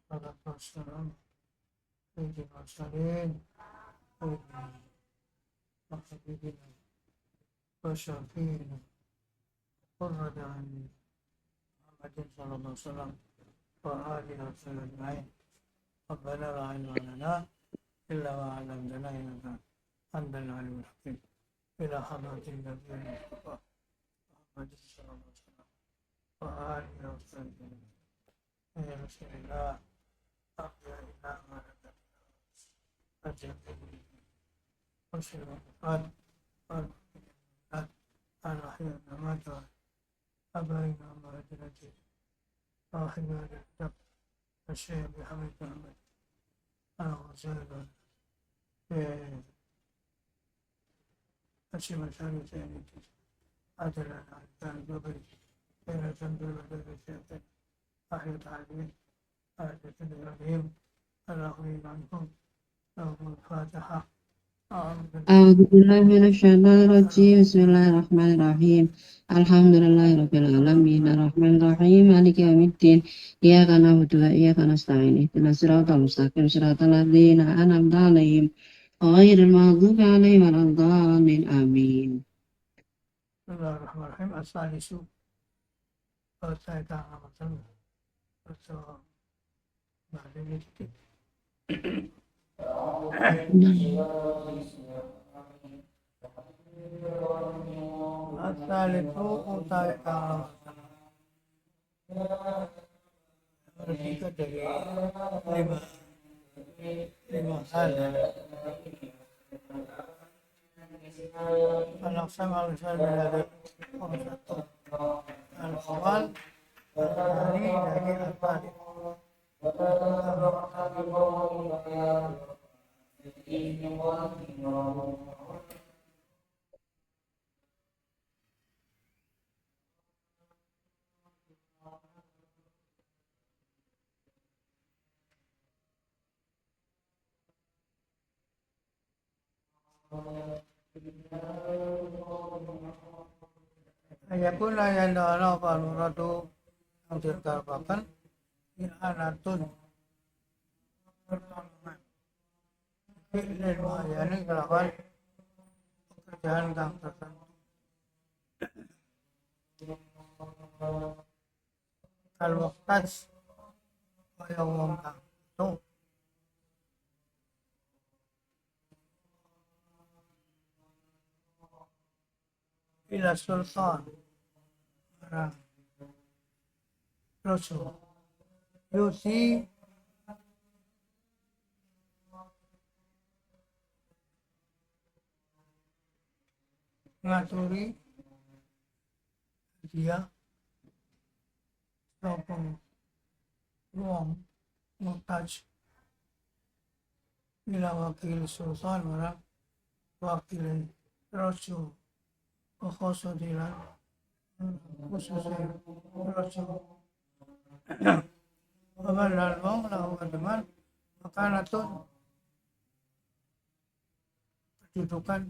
Salatu wassalam sayyidil mursalin wa habibina wa syafiina qurrata a'yunina Muhammadin sallallahu alaihi wasallam wa alihi wa sahbihi ajma'in. Rabbana la ilma lana illa ma 'allamtana innaka antal alimul hakim. Ila hadratin nabiyil mustafa Muhammadin sallallahu alaihi wasallam wa alihi wa sahbihi ajma'in. Ya Rasulullah, أحيائنا ولدنا الجميل والشرفات والمؤمنات الأحياء والأموات أبائنا وأجدادنا صاحبنا الكتاب الشيخ محمد محمد الغزالي أسمى ثاني أدلنا عن الجبل بين الجنب والجبل أحيط عليه آية الرحيم الرحيم عنهم لهم الفاتحة. أعوذ بالله من الشيطان الرجيم بسم الله الرحمن الرحيم الحمد لله رب العالمين الرحمن الرحيم مالك يوم الدين إياك نعبد وإياك نستعين اهدنا الصراط المستقيم صراط الذين أنعمت عليهم غير المغضوب عليهم ولا الضالين آمين. بسم الله الرحمن الرحيم. الثالث saya betul بعدين titik. Asal itu utai kalau bertiga dari lima hal. Kalau sama ada satu al-awal ini dari al-tadi. Ayakuna yang doa paluratu yang diterbakan anatun pertolongan fi'lil muayyani kelawan pekerjaan kang tertentu kalau waktas kaya wong kang itu ila sultan marang rasul yusi ngaturi dia sopong wong mutaj ila wakil sultan marang wakil rasul khususilan khususnya rasul Wabalal wong lahu teman makanatun kedudukan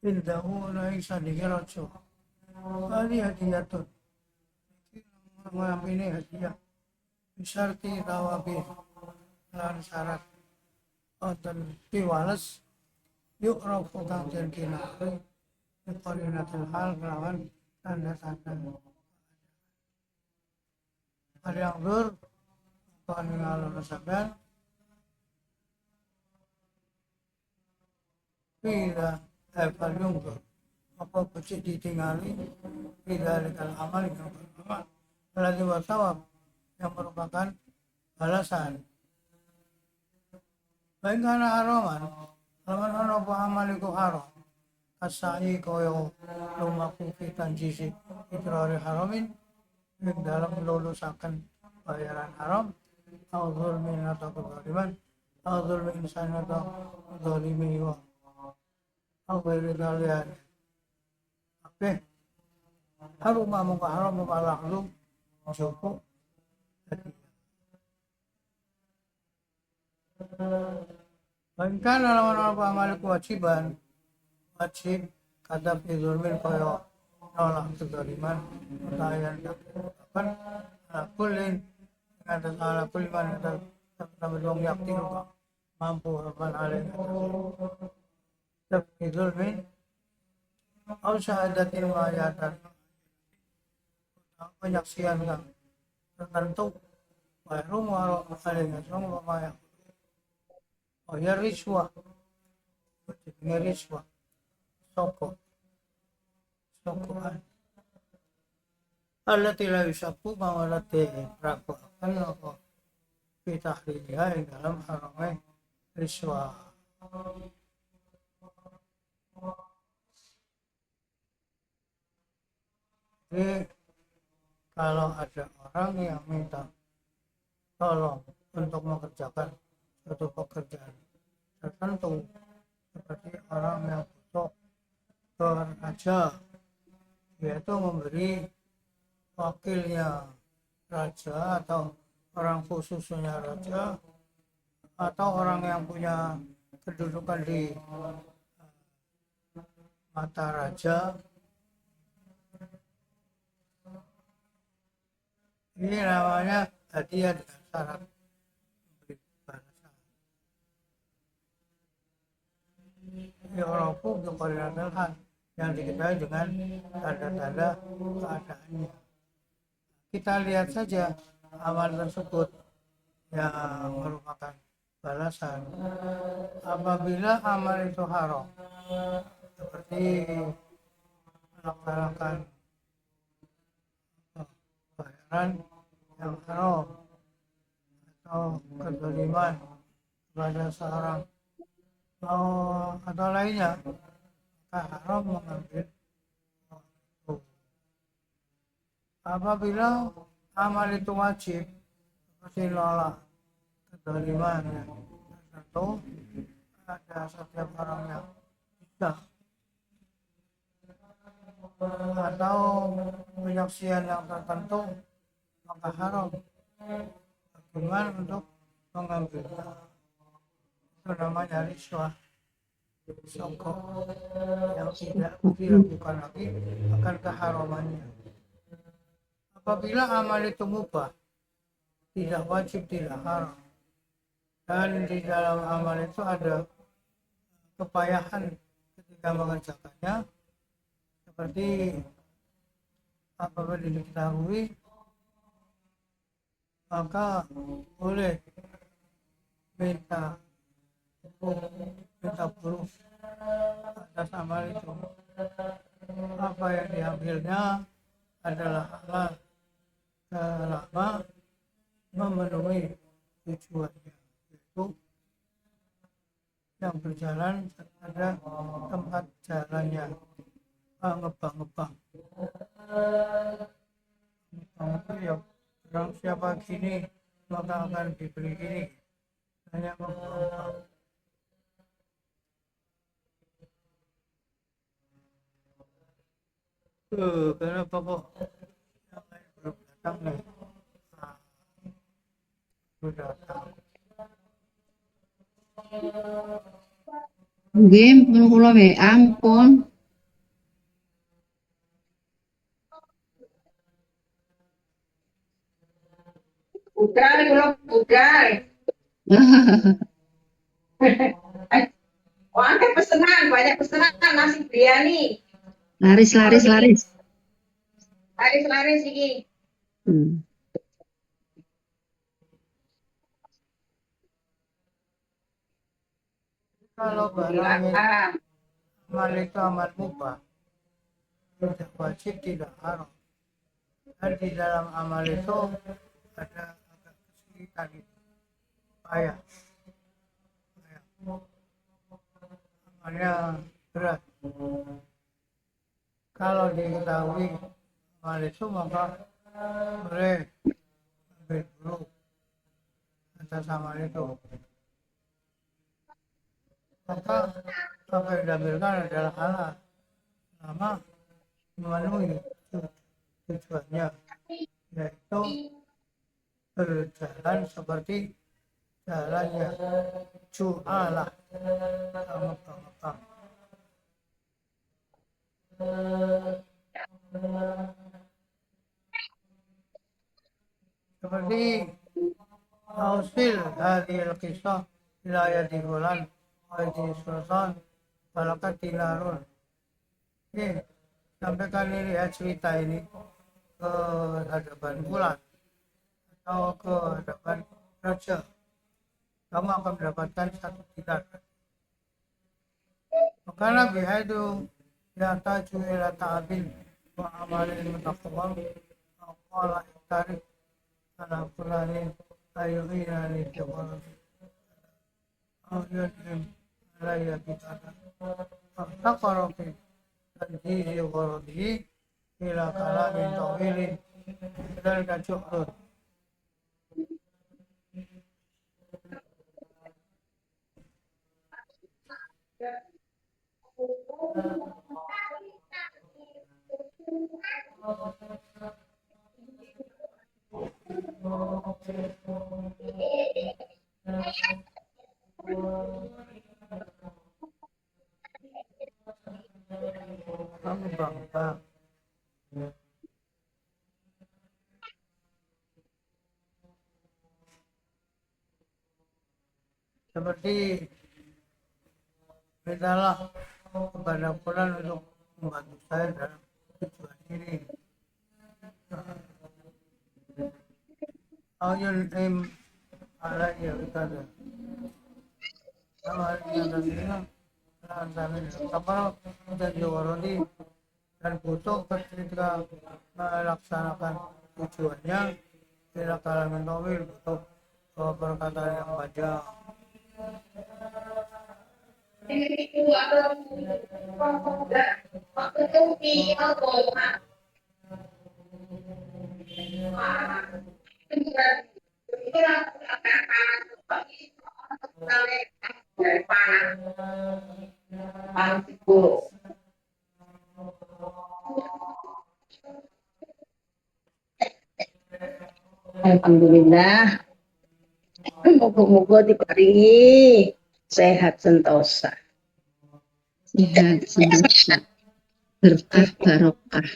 indahu laisa dikirajo kali hadiyatun mengamini hadiah bisarti tawabi lan syarat dan piwales yuk rafu kang den kinari biqarinatul hal kelawan tanda-tanda ada yang dur kalau nasaban tidak yang dur apa becik ditinggali tidak legal amal yang beramal berarti wasawab yang merupakan balasan baik karena haraman apa amal itu haram asai koyo lumaku fitan jisi ikrari haramin yang dalam melulusakan bayaran haram atau zulmin atau kezaliman atau zulmin insan atau zalimi wa atau beridalian oke harum muka haram muka lahlum cukup bahkan dalam apa amal kewajiban wajib kata fi zulmin koyo nolak kezaliman utayan kan kulin atas ala kuliman atas sampai dong yakti juga mampu man alih tafidul min au syahadatin wajatan penyaksian kang tertentu baru mau alihnya semua maya oh ya riswa ini riswa soko sokoan allati la yusabbu mawalati raku akan apa fitahriyah yang dalam haramnya riswa. Jadi kalau ada orang yang minta tolong untuk mengerjakan suatu pekerjaan tertentu seperti orang yang butuh ke raja, yaitu memberi wakilnya raja atau orang khususnya raja atau orang yang punya kedudukan di mata raja. Ini namanya hadiah dengan syarat memberi balasan. Ini orang pun kekoordinatan yang diketahui dengan tanda-tanda keadaannya. Kita lihat saja amal tersebut yang merupakan balasan. Apabila amal itu haram, seperti melaksanakan bayaran yang haram atau kezaliman kepada seorang atau lainnya, maka haram mengambil itu. Apabila amal itu wajib, seperti nolak kezaliman tertentu, ada setiap orang yang bisa atau penyaksian yang tertentu, maka haram bagaimana untuk mengambilnya. Itu namanya riswah, songkok yang tidak dilakukan lagi akan keharamannya. Apabila amal itu mubah, tidak wajib, tidak haram, dan di dalam amal itu ada kepayahan ketika mengerjakannya, seperti apabila diketahui, maka boleh minta buruh atas amal itu. Apa yang diambilnya adalah halal selama memenuhi tujuannya, yaitu yang berjalan pada tempat jalannya. Ngebang ya, orang siapa gini maka akan diberi gini, hanya ngebang. Kenapa kok yang lain belum datang nih? Sudah datang. Game pun kula WA pun. Budal, kula budal. Oh, ada pesanan, banyak pesanan nasi biryani. Laris. Laris iki. Kalau barang amal itu amal mubah, tidak wajib, tidak haram, dan di dalam amal itu ada agak kesulitan, payah, amalnya berat. Kalau diketahui amal itu, maka boleh ambil dulu atas amal itu. Maka apa yang diambilkan adalah halal selama memenuhi tujuannya, yaitu berjalan seperti jalannya ju'alah, ngepang-ngepang. seperti Ausil hadil kisah wilayah di bulan Haji Sultan Balakat Dinarun. Oke, sampaikan ini ya cerita ini ke hadapan bulan atau ke hadapan raja. Kamu akan mendapatkan 1 dinar. Maka bihaidu yataju ila ta'abin wa amalin mutaqawwam qala iktarif ala fulanin ayuhina li jawab ayyuhim alayya bitana faqara fi tanjizi gharadihi ila kalamin tawilin dan kacu'ud. Kamu bangga. Seperti mintalah kepada Quran untuk membantu saya dalam tujuan ini. Ayun im alayya bitana. Kapal dan Jawarodi dan butuh ketika melaksanakan tujuannya tidak kalah mentawil butuh perkataan yang panjang. Alhamdulillah, moga-moga diparingi sehat sentosa. Sehat, sentosa, berkah, barokah.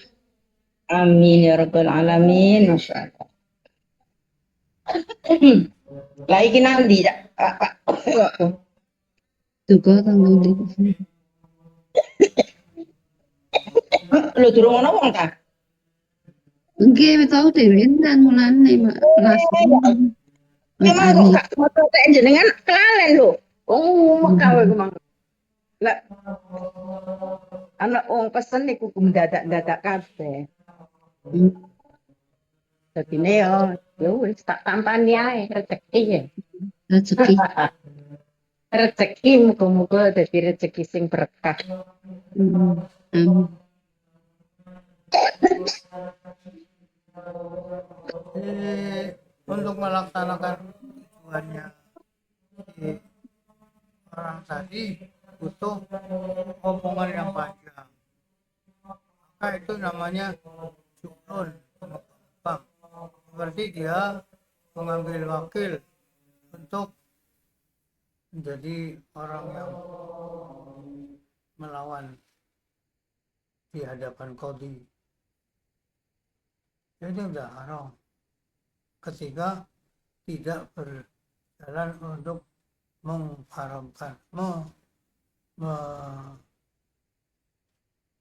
Amin ya rabbal alamin. Masya Allah. Lagi nanti ya, kakak. Juga tanggung di Lu durung ono wong ta? Nggih, tahu dewenan mulane penasaran. Memang kok gak foto kayak jenengan kelalen lho. Oh, mekawe kemang. Lah anak wong pesen niku mendadak-dadak kabeh. Dadine yo wis tak tampani ae rezeki ya. rezeki. Rezeki muga-muga dadi rezeki sing berkah. Amin. Untuk melaksanakan tujuannya si orang tadi butuh omongan yang panjang, maka itu namanya syukrun, pengembang. Berarti dia mengambil wakil untuk menjadi orang yang melawan di hadapan qadhi. Itu udah haram ketika tidak berjalan untuk mengharamkan,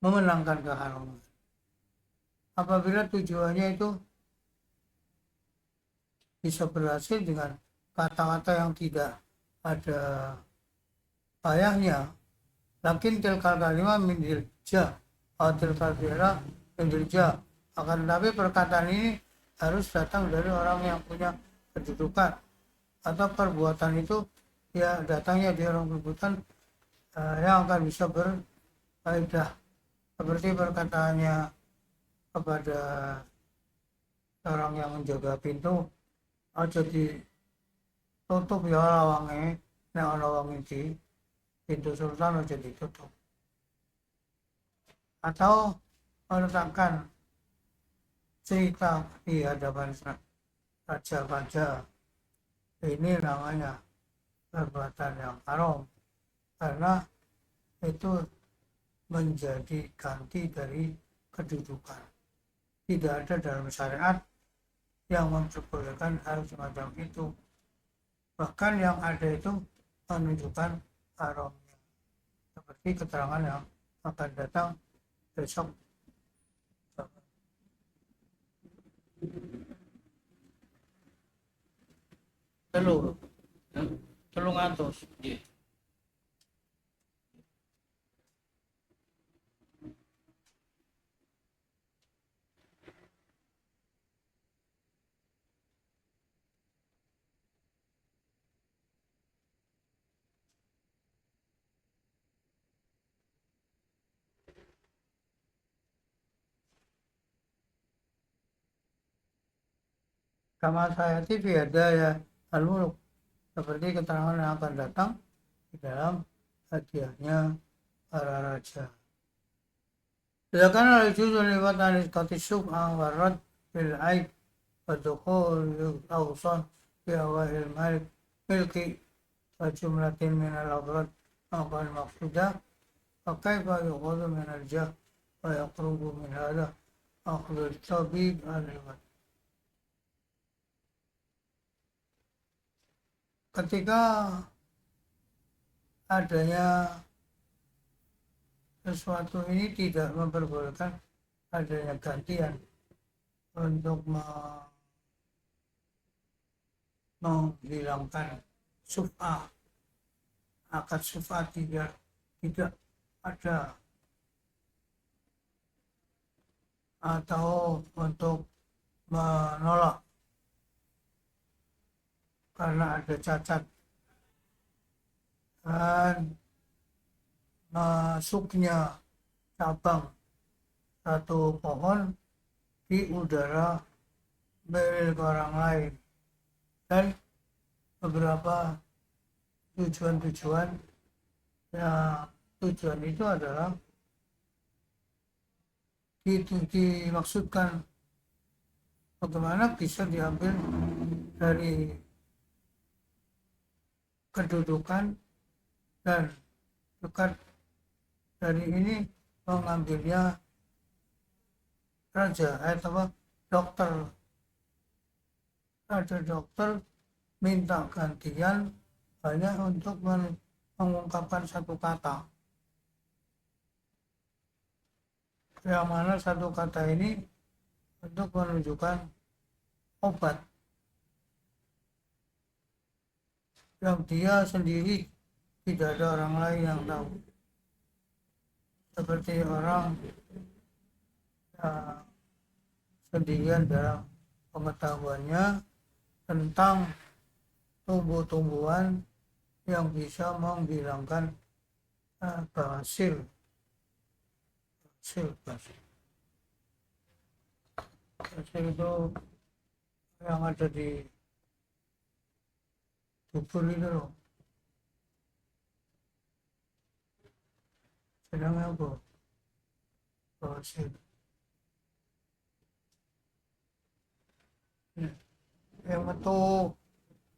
memenangkan keharaman. Apabila tujuannya itu bisa berhasil dengan kata-kata yang tidak ada payahnya, lakin tilkal kalimah min dirja atau tilkal fi'la min dirja. Akan tetapi perkataan ini harus datang dari orang yang punya kedudukan, atau perbuatan itu ya datangnya dari orang kedudukan yang akan bisa berfaedah, seperti perkataannya kepada orang yang menjaga pintu, aja ditutup ya lawange, nek ana wong iki pintu sultan aja ditutup. Atau meletakkan cerita di hadapan raja-raja, ini namanya perbuatan yang haram karena itu menjadi ganti dari kedudukan. Tidak ada dalam syariat yang memperbolehkan hal semacam itu. Bahkan yang ada itu menunjukkan haramnya, seperti keterangan yang akan datang besok. Telu ngantos. Kama sayati fi hadaya al-muluk, seperti keterangan yang akan datang di dalam hadiahnya para raja. Sedangkan al-juzu lewat al-iskati subha warad bil aib wa dukhul awsan fi awahil malik milki wa jumlatin min al-agrad maqal maqsudah wa kaifa yukhadu min al-jah wa yaqrubu min hada akhdhu al-tabib al-liwat. Ketika adanya sesuatu ini tidak memperbolehkan adanya gantian untuk menghilangkan sub'ah, akad sub'ah tidak ada, atau untuk menolak karena ada cacat dan masuknya cabang satu pohon di udara milik orang lain, dan beberapa tujuan-tujuan. Ya, tujuan itu adalah dimaksudkan bagaimana bisa diambil dari kedudukan dan dekat dari ini mengambilnya raja atau dokter. Ada dokter minta gantian hanya untuk mengungkapkan satu kata, yang mana satu kata ini untuk menunjukkan obat yang dia sendiri, tidak ada orang lain yang tahu. Seperti orang sendirian dalam pengetahuannya tentang tumbuh-tumbuhan yang bisa menghilangkan basil itu yang ada di dubur itu loh. Sedangnya apa? Basil. Yang metu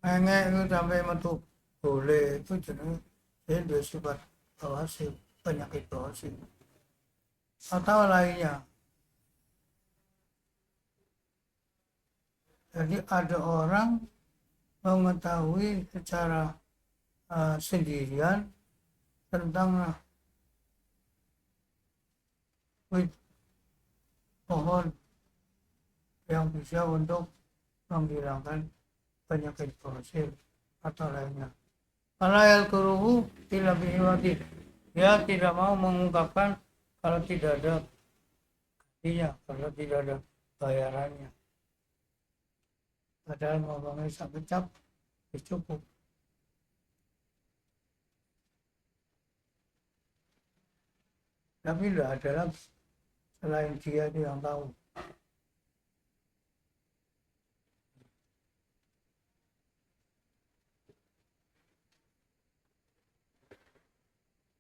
mengek itu sampai metu boleh, itu jenis dia sifat basil, penyakit basil atau lainnya. Jadi ada orang mengetahui secara sendirian tentang pohon yang bisa untuk menghilangkan penyakit basil atau lainnya. Alayal kuruhu tidak bihiwati, dia tidak mau mengungkapkan kalau tidak ada gantinya, kalau tidak ada bayarannya. Padahal ngomongnya sampai cap cukup. Tapi tidak ada lagi selain dia yang tahu.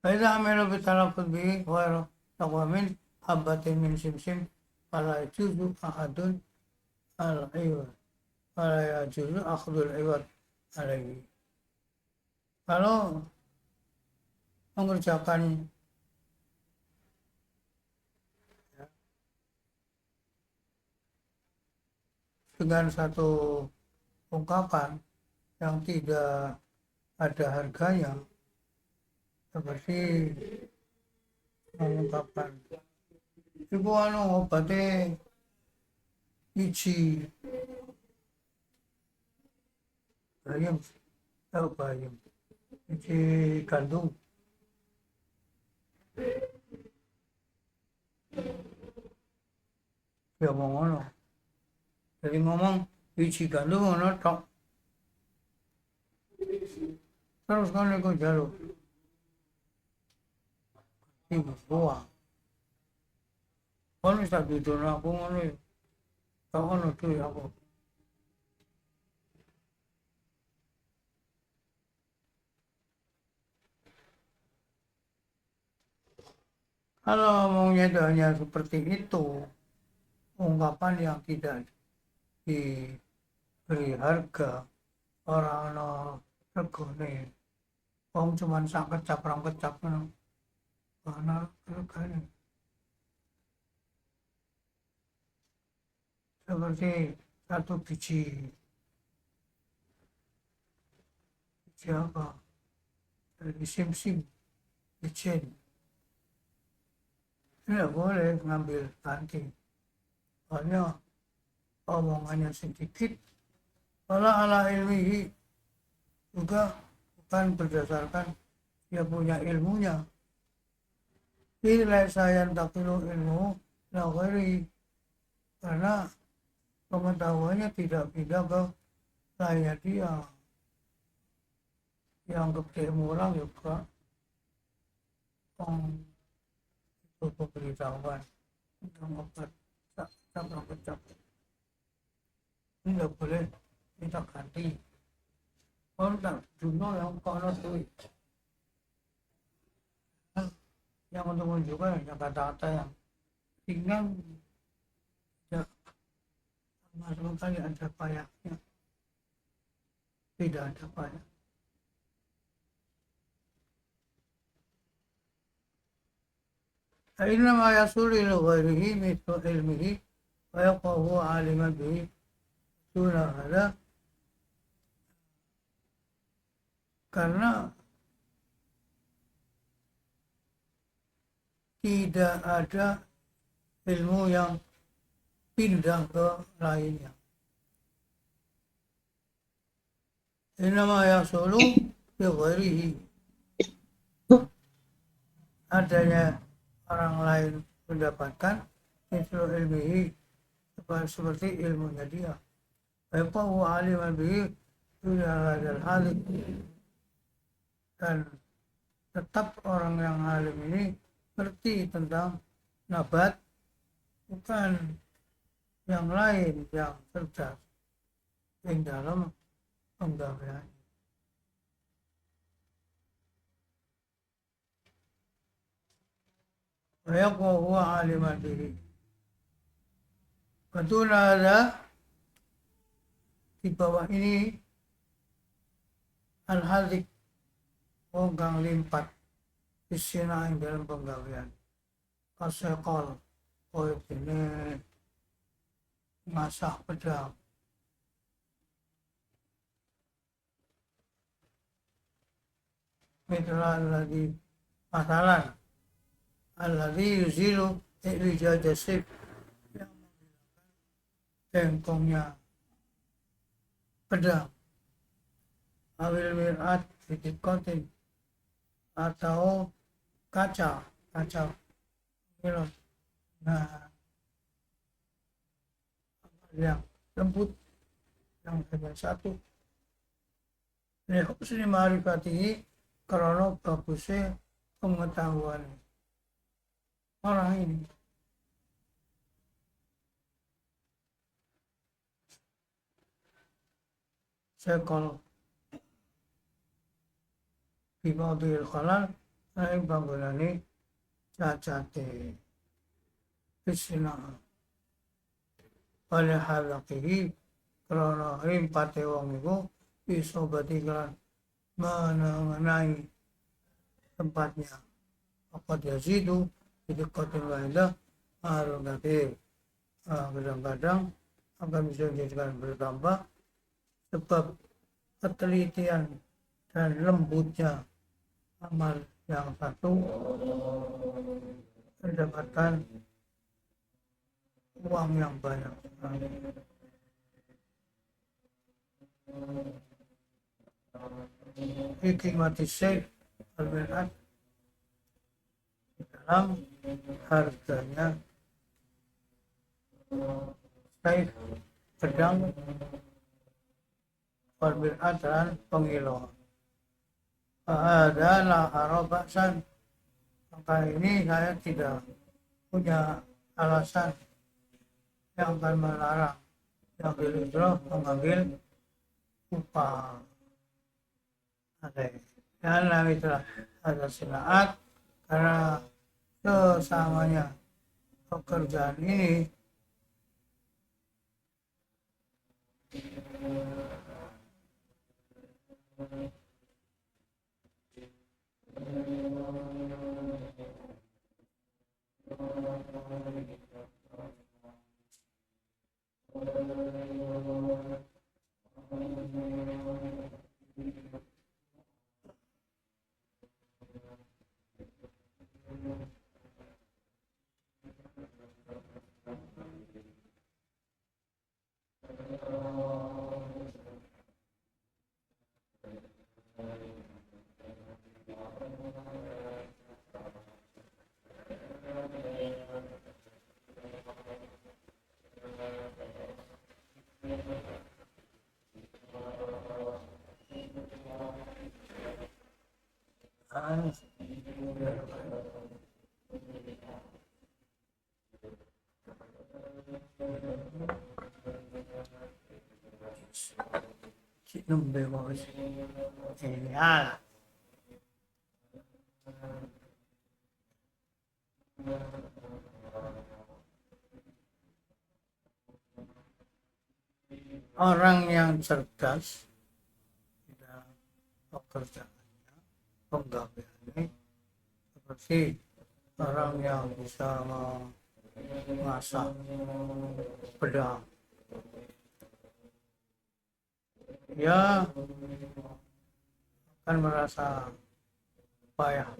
Faida amilu bitalafuz bihi ghairu taqwamin habbatin min simsim fala yajuzu ahadun al-iwad fala yajuzu akhdul iwad alaihi. Kalau mengerjakan dengan satu ungkapan yang tidak ada harganya, seperti mengungkapkan ibu obatnya biji bayam, biji gandum. Ya ngono. Jadi ngomong biji gandum ngono tok. Terus kan iku jaluk ibu buah. Kan wis tak dudono aku ngono ya. Tak ono duwe aku. Kalau maunya hanya seperti itu, ungkapan yang tidak diberi harga, orang regane, wong cuman sak kecap rong kecap ngono. Ana regane. Seperti satu biji apa? Dari sim-sim, biji. Tidak boleh ngambil ganti. Hanya omongannya sedikit. Ala ilmihi juga bukan berdasarkan dia punya ilmunya. Bila saya takilu ilmu lawari, karena pengetahuannya tidak pindah ke saya dia. Yang ketemu orang juga itu pemberitahuan tentang obat tak kecap. Ini tidak boleh minta ganti. Kalau tak duno yang kono duit. Yang untuk menunjukkan hanya kata-kata yang ringan, tidak sama sekali ada payahnya. Tidak ada payah. فإنما يصل إلى غيره مثل علمه ويبقى هو عالما به دون هذا, karena tidak ada ilmu yang pindah ke lainnya. Innama yasulu bi ghairihi, adanya orang lain mendapatkan ilmihi seperti ilmunya dia. Apa huwa aliman bihi dunia hadal halik, dan tetap orang yang alim ini ngerti tentang nabat, bukan yang lain yang cerdas di dalam penggawean. Wa huwa aliman bihi. Betulnya ada di bawah ini al-halik, kang limpat isina yang dalam penggawean. Kasekol koyo dene masak pedang. Mitra lagi masalah alladhi yuzilu i'wijaj sif, yang bengkongnya pedang, awil mirat fitikotin, atau kaca film, nah yang lembut, yang hanya satu. Lihusni ma'rifatihi, karena bagusnya pengetahuan orang ini. Sekol bimodil khalal, naik bangunani cacate bisina oleh halakihi, karena rimpate wong itu bisa batikan mengenai tempatnya. Apa dia situ di dekat waidah harus kadang-kadang akan bisa dijadikan bertambah, sebab ketelitian dan lembutnya amal yang satu mendapatkan uang yang banyak sekali. Hikmati Syekh Al-Mir'ad dalam harganya Syekh pedang Al-Mir'ad dan pengilau. Adalah arabasan, maka ini saya tidak punya alasan yang akan melarang yang hijrah mengambil upah. Dan itulah ada sinaat, karena sesamanya pekerjaan ini nembe wis genial. Orang yang cerdas di dalam pekerjaannya, penggaweannya, seperti orang yang bisa mengasah pedang, dia akan merasa payah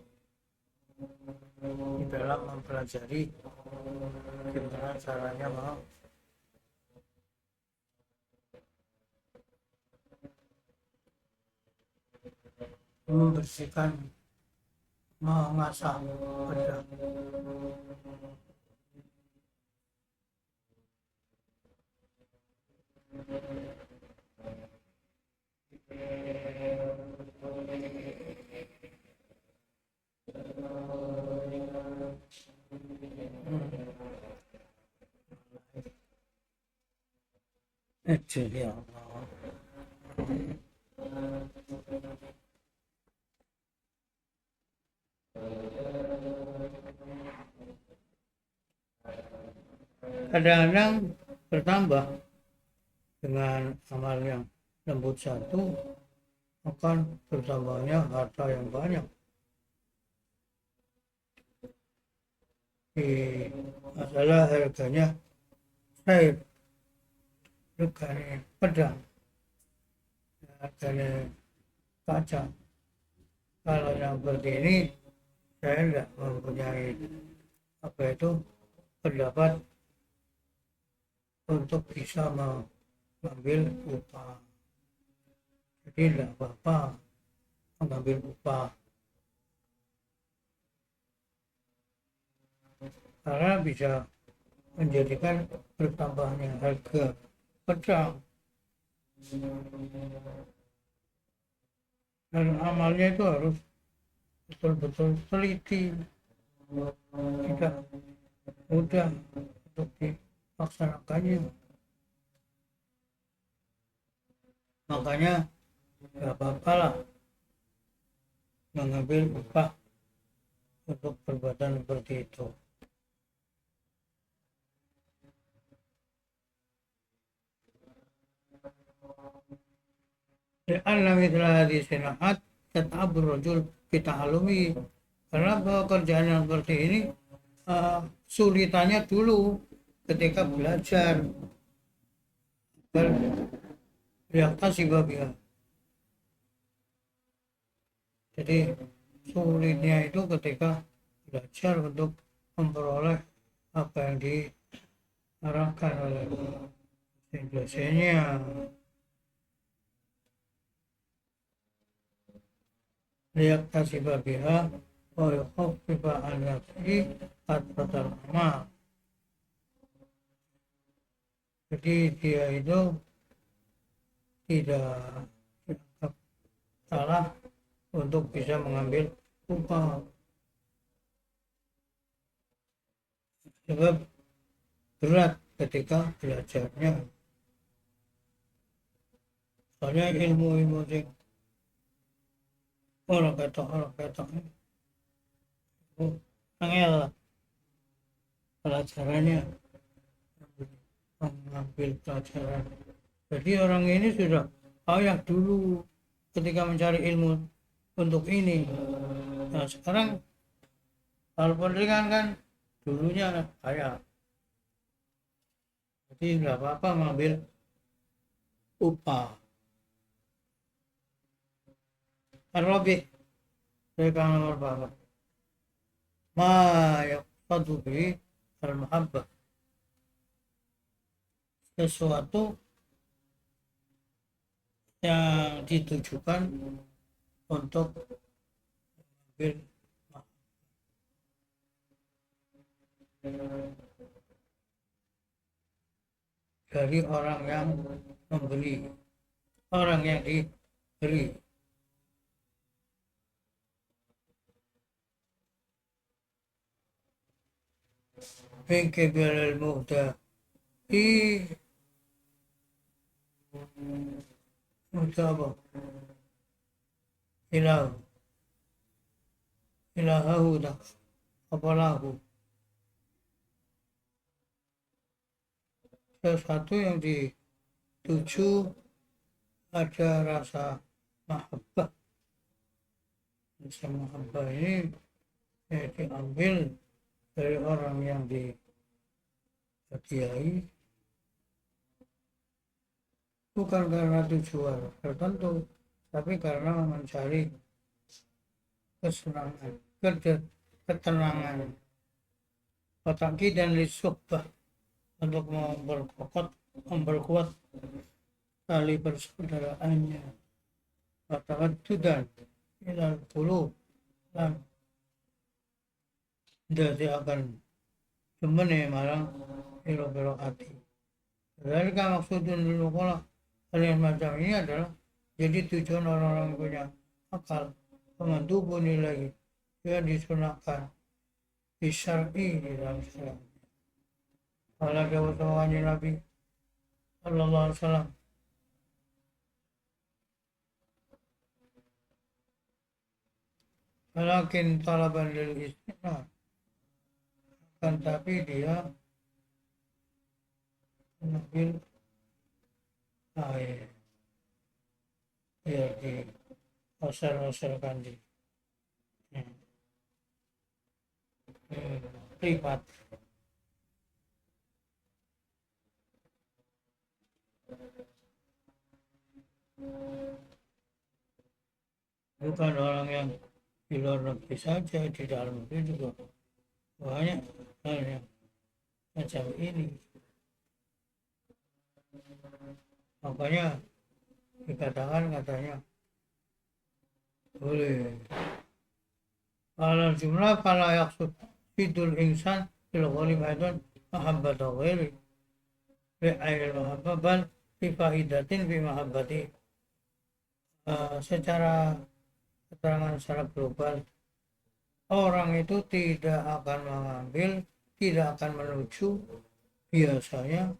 di dalam mempelajari gimana caranya membersihkan, mengasah pedang. Itu ya Allah. Kadang-kadang bertambah dengan amal yang lembut satu, akan bertambahnya harta yang banyak. Di masalah harganya saya harganya pedang, harganya kaca. Kalau yang seperti ini saya tidak mempunyai pendapat untuk bisa mengambil upah. Jadi tidak apa-apa mengambil upah, karena bisa menjadikan bertambahnya harga pedang. Dan amalnya itu harus betul-betul teliti, tidak mudah untuk dilaksanakannya. Makanya gak apa-apa lah mengambil upah untuk perbuatan seperti itu. Li'anna mithla hadhihi sinaat tat'abur rajul bita'allumi, karena pekerjaan yang seperti ini sulitannya dulu ketika belajar. bal liyaktasiba biha. Jadi sulitnya itu ketika belajar untuk memperoleh apa yang diarahkan oleh dosennya. Liyaktasiba biha wa yukhaffifa an nafsihi atratal amal. Jadi dia itu tidak dianggap salah untuk bisa mengambil upah, sebab berat ketika belajarnya. Soalnya ilmu-ilmu sing orang ketok itu angel lah pelajarannya, mengambil pelajaran. Jadi orang ini sudah payah dulu ketika mencari ilmu untuk ini. Nah sekarang walaupun ringan kan, dulunya payah. Jadi nggak apa-apa mengambil upah. Ar-Rabi' mereka nomor berapa? Ma yaqtadu bihi al-muhabbah, sesuatu yang ditujukan untuk mengambil dari orang yang membeli, orang yang dibeli. Min qibalil muhtadi mutabah ilahu dah apalahu, sesuatu yang dituju ada rasa mahabbah. Rasa mahabbah ini diambil dari orang yang dihadiahi, bukan karena tujuan tertentu, tapi karena mencari kesenangan, ketenangan, otaki dan lisubbah, untuk memperkuat tali persaudaraannya, dan ilal qulub, dan jadi akan cemene marang piro-piro hati. Dari maksudun dulu kalau kalian macam ini adalah jadi tujuan orang-orang punya akal, pemandu nilai dia disunahkan disyar'i di dalam Islam. Kalau jawab sama Nabi Sallallahu Alaihi Wasallam, walakin talaban lil istimar, kan tapi dia mengambil air biar di osel-oselkan di privat. Bukan orang yang di luar negeri saja, di dalam negeri juga banyak hal yang macam ini. Makanya dikatakan katanya boleh kalau jumlah kalau yaksud fidul insan fil ghalib aidan mahabbata ghairi bi ail mahabbah bal fi faidatin fi mahabbati. Secara keterangan secara global, orang itu tidak akan mengambil, tidak akan menuju biasanya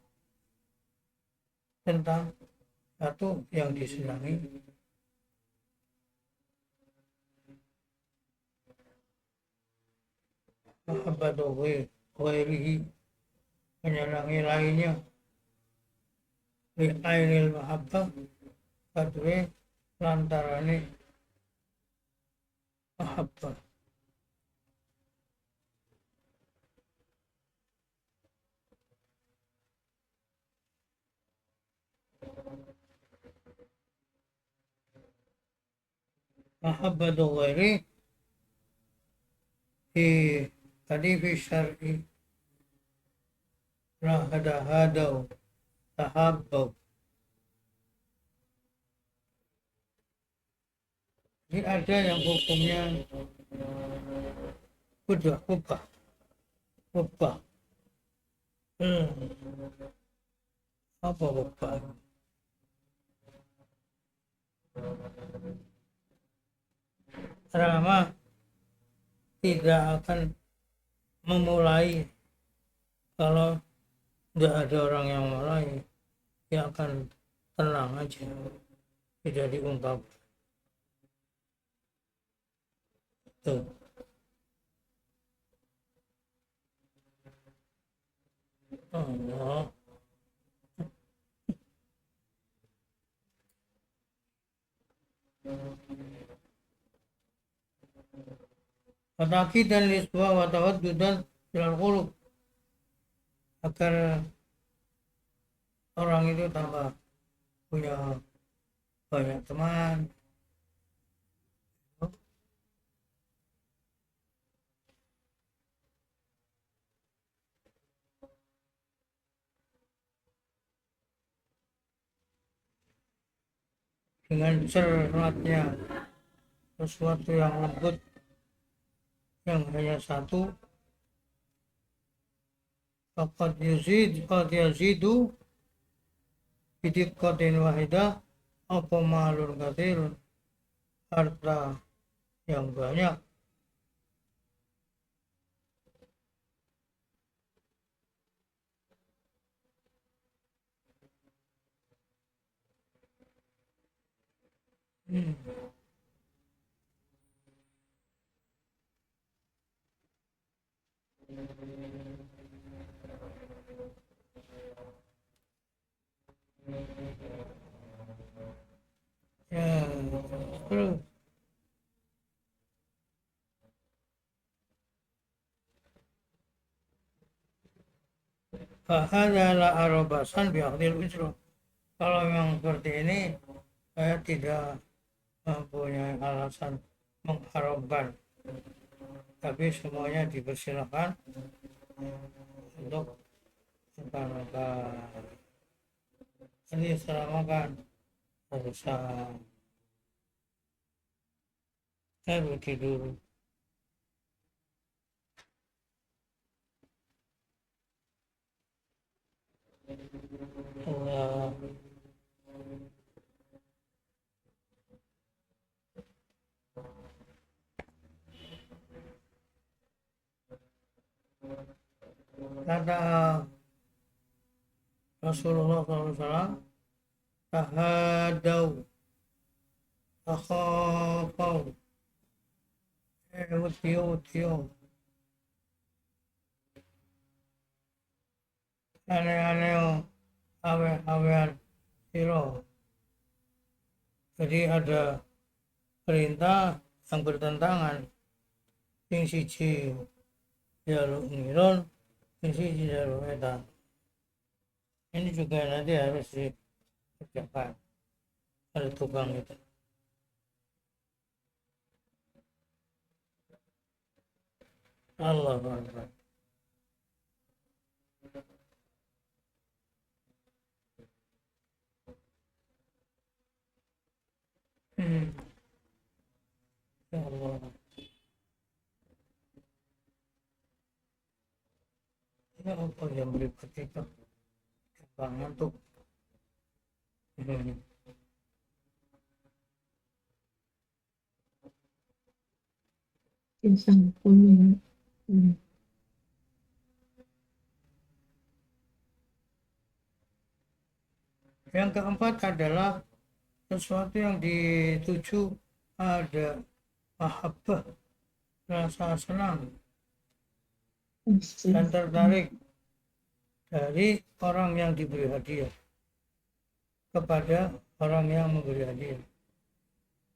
tentang satu yang disenangi, mahabbatu ghairihi, menyenangi lainnya, li ainil mahabbah kadwe lantarane mahabbah. mahabbatu ghairi tadi fi syar'i hadau tahabbau. Ini ada yang hukumnya ubah. Apa ubah? Rama tidak akan memulai kalau tidak ada orang yang mulai, dia akan tenang aja, tidak diungkap. Tuh. Allah. Fatakidan liswa wa tawaddudan filal qulub, agar orang itu tambah punya banyak teman. Dengan cermatnya sesuatu yang lembut yang hanya satu, qad yazidu bidiqqatin wahidah apa malun katsirun, harta yang banyak ya terus fahadha la arabasan bi'aqdil ujrah. Kalau memang seperti ini, saya tidak mempunyai alasan mengharamkan, tapi semuanya dipersilakan untuk makan. Ini selama kan harus saya tidur. Allah. Kata Rasulullah SAW, tahadau, takhafau, utiyo, aneh-aneh, awe-awean siro. Jadi ada perintah yang bertentangan, sing siji jaluk ngiron, sing siji jaluk edan. Ini juga nanti harus dikerjakan oleh tukang itu. Allah Akbar. Ya Allah. Ya apa yang berikut itu? Ngantuk. Insan pun Yang keempat adalah sesuatu yang dituju ada mahabbah, rasa senang dan tertarik dari orang yang diberi hadiah kepada orang yang memberi hadiah,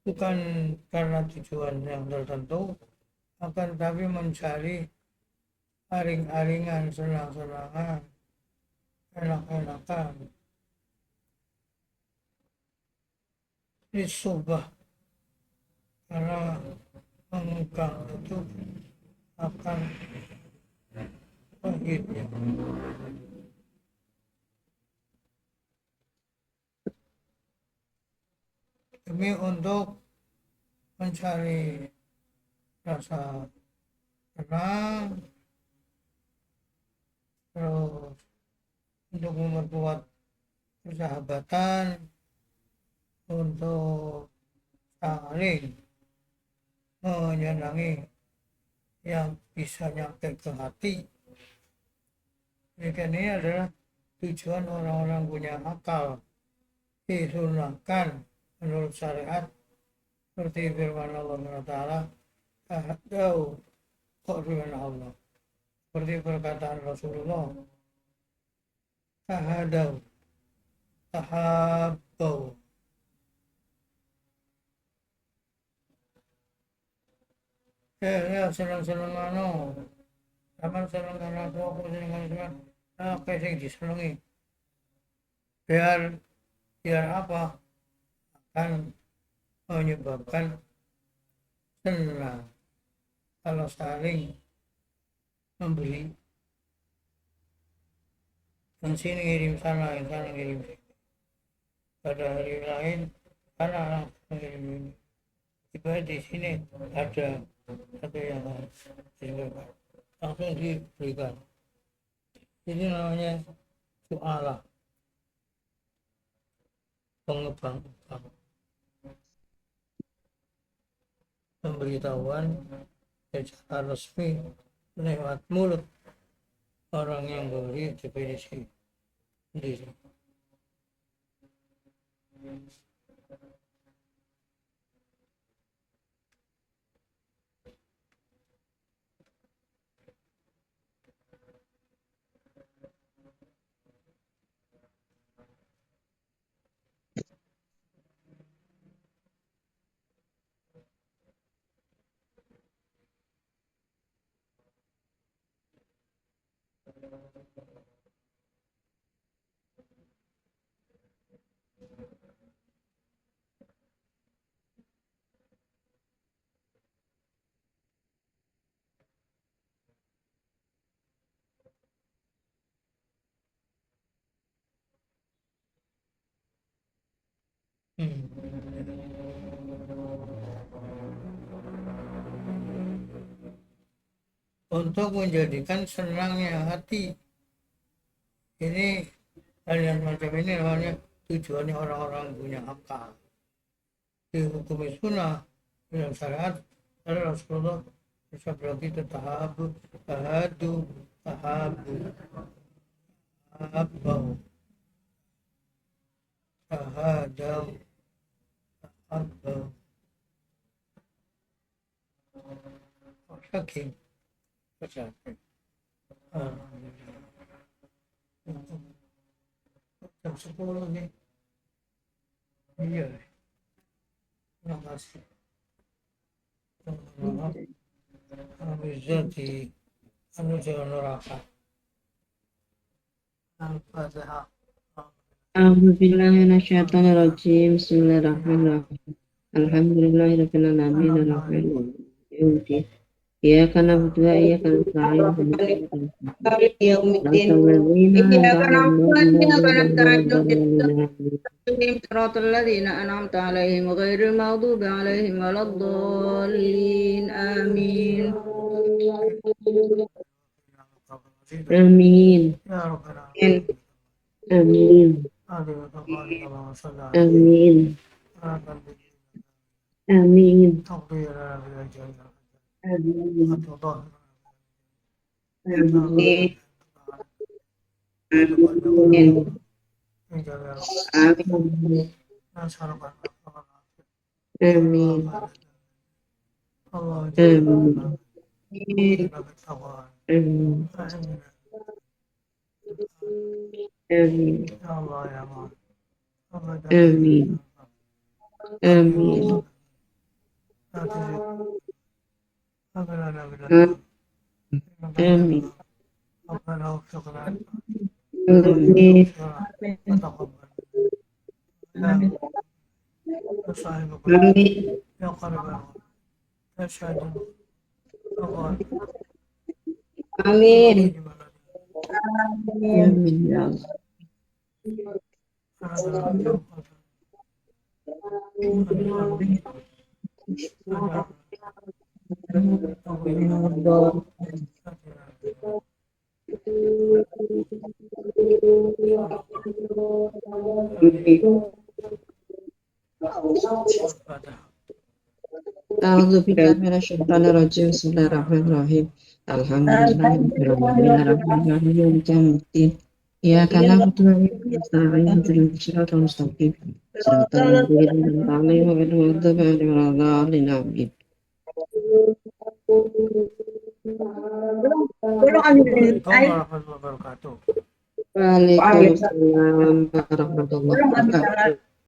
bukan karena tujuan yang tertentu, akan tapi mencari aring-aringan, senang-senangan, enak-enakan, disubah karena mengungkap itu akan pahit ya. Demi untuk mencari rasa tenang, terus untuk memperkuat persahabatan, untuk saling menyenangi yang bisa nyampe ke hati. Demikian ini adalah tujuan orang-orang punya akal, disunahkan menurut syariat seperti firman Allah Ta'ala, tahadau, kok firman Allah seperti perkataan Rasulullah, tahadau, tahabbau. Ya senang-senang sama senang karena aku senang apa sih disenangi, biar apa, akan menyebabkan senang kalau saling memberi, yang sini kirim sana, yang sana kirim sini, pada hari lain sana langsung kirim ini, tiba di sini ada yang diberikan, langsung diberikan. Ini namanya su'alah, pengembang, pemberitahuan secara resmi lewat mulut orang yang beri definisi sendiri. Untuk menjadikan senangnya hati, ini hal yang macam ini namanya tujuannya orang-orang punya akal. Di hukum sunnah dalam syariat ada Rasulullah bersabda kita tahabu, tahadu, tahabu, tahabbau, tahadau, tahabbau. Saking kesehatan. Jam 10 nih. Iya. Terima kasih. Bisa di jalan neraka. Al-Fatihah. A'udzubillahiminasyaitonirrajim. Bismillahirrahmanirrahim. Alhamdulillahirabbil alamin arrahmanirrahim. Iyyaka na'budu wa iyyaka nasta'in. صراط الذين أنعمت عليهم غير المغضوب عليهم ولا الضالين آمين آمين آمين آمين آمين أشهد أن Amin. لا Amin ya Allah. A'udzu billahi minasyaitonir rajim. Bismillahirrahmanirrahim. Alhamdulillahirabbil alamin arrahmanirrahim maliki yaumiddin. Iyyaka na'budu wa iyyaka nasta'in ihdinas siratal mustaqim. Siratal ladzina an'amta 'alaihim ghairil maghdubi 'alaihim waladdallin. Amin. Tolong ambil air. warahmatullahi wabarakatuh. Waalaikumsalam warahmatullahi Tolong ambil wabarakatuh.